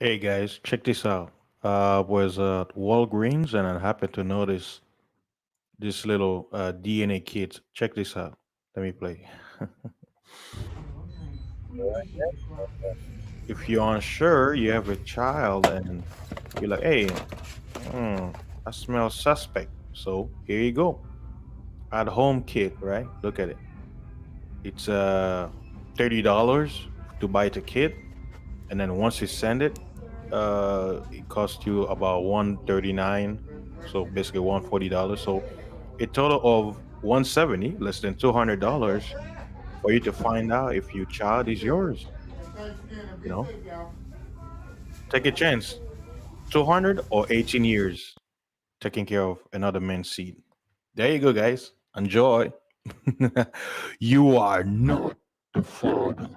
Hey guys, check this out. Was at Walgreens and I happened to notice this little DNA kit. Check this out. Let me play. If you're unsure, you have a child and you're like, hey, I smell suspect. So here you go. At home kit, right? Look at it. It's $30 to buy the kit, and then once you send it, it costs you about 139. So basically $140. So a total of 170, less than $200 for you to find out if your child is yours. You know, take a chance. 200 or 18 years taking care of another man's seed. There you go, guys. Enjoy. You are not the father.